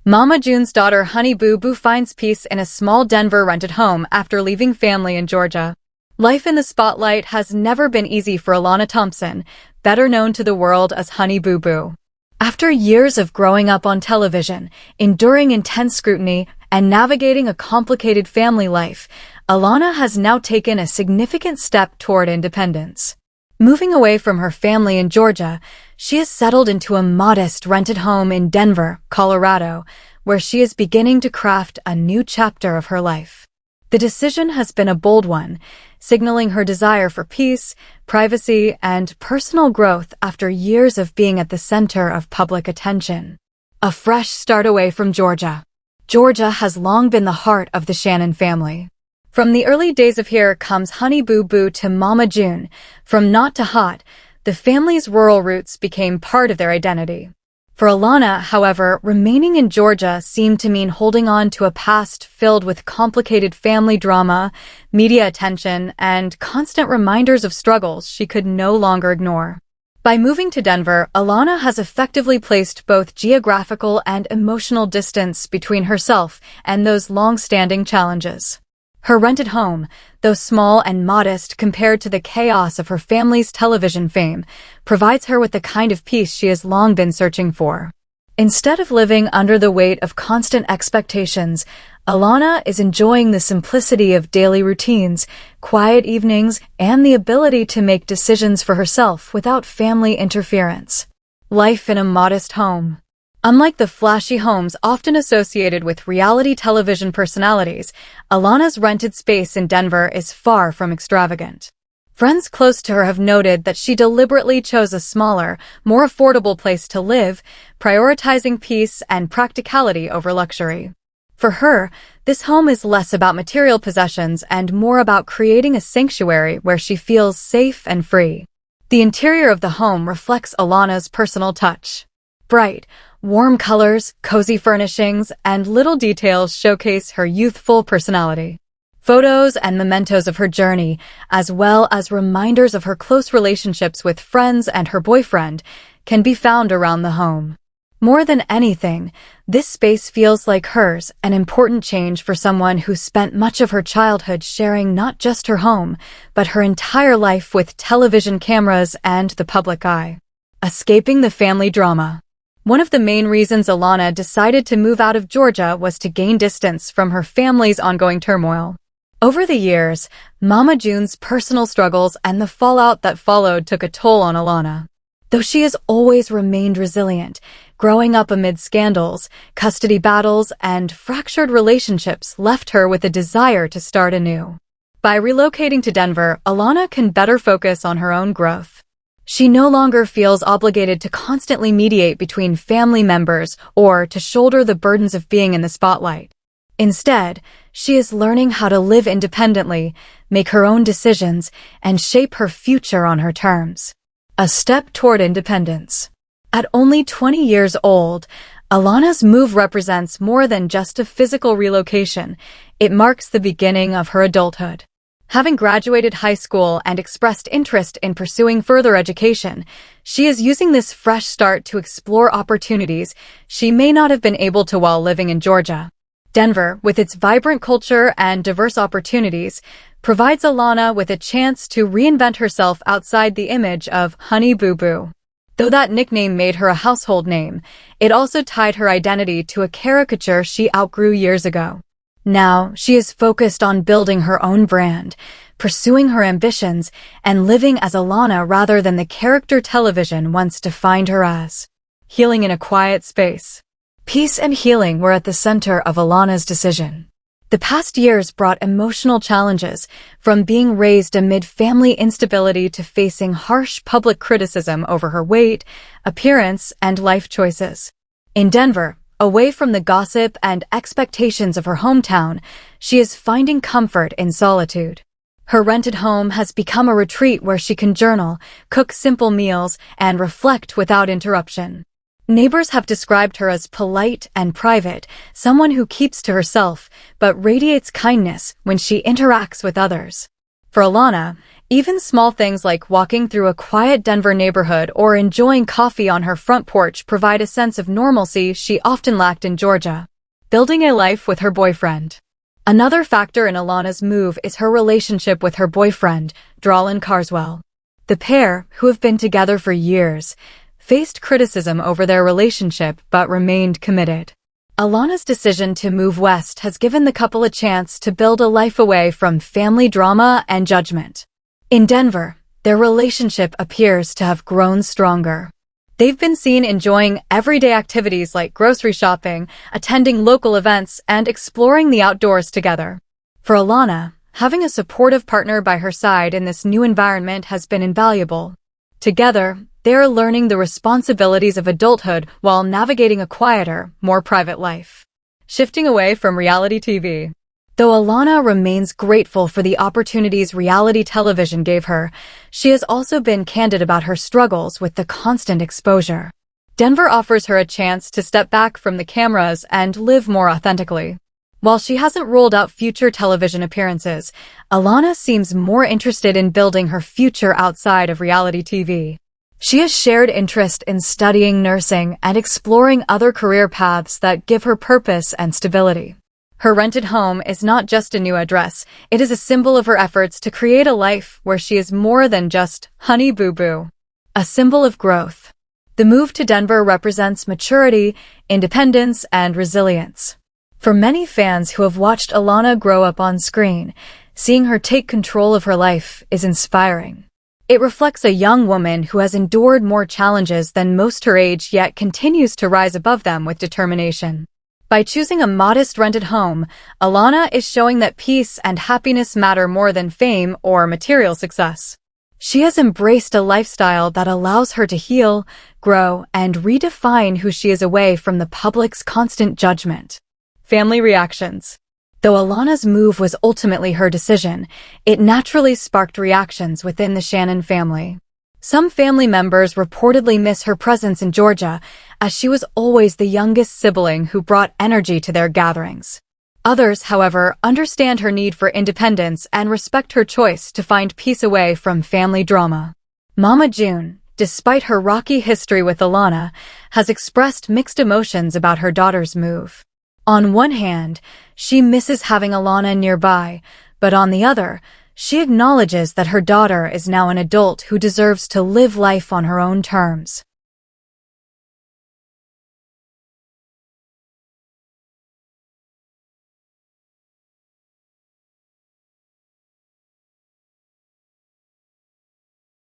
Mama June's daughter Honey Boo Boo finds peace in a small Denver rented home after leaving family in Georgia. Life in the spotlight has never been easy for Alana Thompson, better known to the world as Honey Boo Boo. After years of growing up on television, enduring intense scrutiny, and navigating a complicated family life, Alana has now taken a significant step toward independence. Moving away from her family in Georgia, she has settled into a modest rented home in Denver, Colorado, where she is beginning to craft a new chapter of her life. The decision has been a bold one, signaling her desire for peace, privacy, and personal growth after years of being at the center of public attention. A fresh start away from Georgia. Georgia has long been the heart of the Shannon family. From the early days of Here Comes Honey Boo Boo to Mama June, from not to hot, the family's rural roots became part of their identity. For Alana, however, remaining in Georgia seemed to mean holding on to a past filled with complicated family drama, media attention, and constant reminders of struggles she could no longer ignore. By moving to Denver, Alana has effectively placed both geographical and emotional distance between herself and those long-standing challenges. Her rented home, though small and modest compared to the chaos of her family's television fame, provides her with the kind of peace she has long been searching for. Instead of living under the weight of constant expectations, Alana is enjoying the simplicity of daily routines, quiet evenings, and the ability to make decisions for herself without family interference. Life in a modest home. Unlike the flashy homes often associated with reality television personalities, Alana's rented space in Denver is far from extravagant. Friends close to her have noted that she deliberately chose a smaller, more affordable place to live, prioritizing peace and practicality over luxury. For her, this home is less about material possessions and more about creating a sanctuary where she feels safe and free. The interior of the home reflects Alana's personal touch. Bright, warm colors, cozy furnishings, and little details showcase her youthful personality. Photos and mementos of her journey, as well as reminders of her close relationships with friends and her boyfriend, can be found around the home. More than anything, this space feels like hers, an important change for someone who spent much of her childhood sharing not just her home, but her entire life with television cameras and the public eye. Escaping the family drama. One of the main reasons Alana decided to move out of Georgia was to gain distance from her family's ongoing turmoil. Over the years, Mama June's personal struggles and the fallout that followed took a toll on Alana. Though she has always remained resilient, growing up amid scandals, custody battles, and fractured relationships left her with a desire to start anew. By relocating to Denver, Alana can better focus on her own growth. She no longer feels obligated to constantly mediate between family members or to shoulder the burdens of being in the spotlight. Instead, she is learning how to live independently, make her own decisions, and shape her future on her terms. A step toward independence. At only 20 years old, Alana's move represents more than just a physical relocation. It marks the beginning of her adulthood. Having graduated high school and expressed interest in pursuing further education, she is using this fresh start to explore opportunities she may not have been able to while living in Georgia. Denver, with its vibrant culture and diverse opportunities, provides Alana with a chance to reinvent herself outside the image of Honey Boo Boo. Though that nickname made her a household name, it also tied her identity to a caricature she outgrew years ago. Now, she is focused on building her own brand, pursuing her ambitions, and living as Alana rather than the character television once defined her as. Healing in a quiet space. Peace and healing were at the center of Alana's decision. The past years brought emotional challenges, from being raised amid family instability to facing harsh public criticism over her weight, appearance, and life choices. In Denver, away from the gossip and expectations of her hometown, she is finding comfort in solitude. Her rented home has become a retreat where she can journal, cook simple meals, and reflect without interruption. Neighbors have described her as polite and private, someone who keeps to herself, but radiates kindness when she interacts with others. For Alana, Even small things like walking through a quiet Denver neighborhood or enjoying coffee on her front porch provide a sense of normalcy she often lacked in Georgia. Building a life with her boyfriend. Another factor in Alana's move is her relationship with her boyfriend, Drawlin Carswell. The pair, who have been together for years, faced criticism over their relationship but remained committed. Alana's decision to move west has given the couple a chance to build a life away from family drama and judgment. In Denver, their relationship appears to have grown stronger. They've been seen enjoying everyday activities like grocery shopping, attending local events, and exploring the outdoors together. For Alana, having a supportive partner by her side in this new environment has been invaluable. Together, they are learning the responsibilities of adulthood while navigating a quieter, more private life. Shifting away from reality TV. Though Alana remains grateful for the opportunities reality television gave her, she has also been candid about her struggles with the constant exposure. Denver offers her a chance to step back from the cameras and live more authentically. While she hasn't ruled out future television appearances, Alana seems more interested in building her future outside of reality TV. She has shared interest in studying nursing and exploring other career paths that give her purpose and stability. Her rented home is not just a new address, it is a symbol of her efforts to create a life where she is more than just Honey Boo Boo. A symbol of growth. The move to Denver represents maturity, independence, and resilience. For many fans who have watched Alana grow up on screen, seeing her take control of her life is inspiring. It reflects a young woman who has endured more challenges than most her age yet continues to rise above them with determination. By choosing a modest rented home, Alana is showing that peace and happiness matter more than fame or material success. She has embraced a lifestyle that allows her to heal, grow, and redefine who she is away from the public's constant judgment. Family reactions. Though Alana's move was ultimately her decision, it naturally sparked reactions within the Shannon family. Some family members reportedly miss her presence in Georgia, as she was always the youngest sibling who brought energy to their gatherings. Others, however, understand her need for independence and respect her choice to find peace away from family drama. Mama June, despite her rocky history with Alana, has expressed mixed emotions about her daughter's move. On one hand, she misses having Alana nearby, but on the other, she acknowledges that her daughter is now an adult who deserves to live life on her own terms.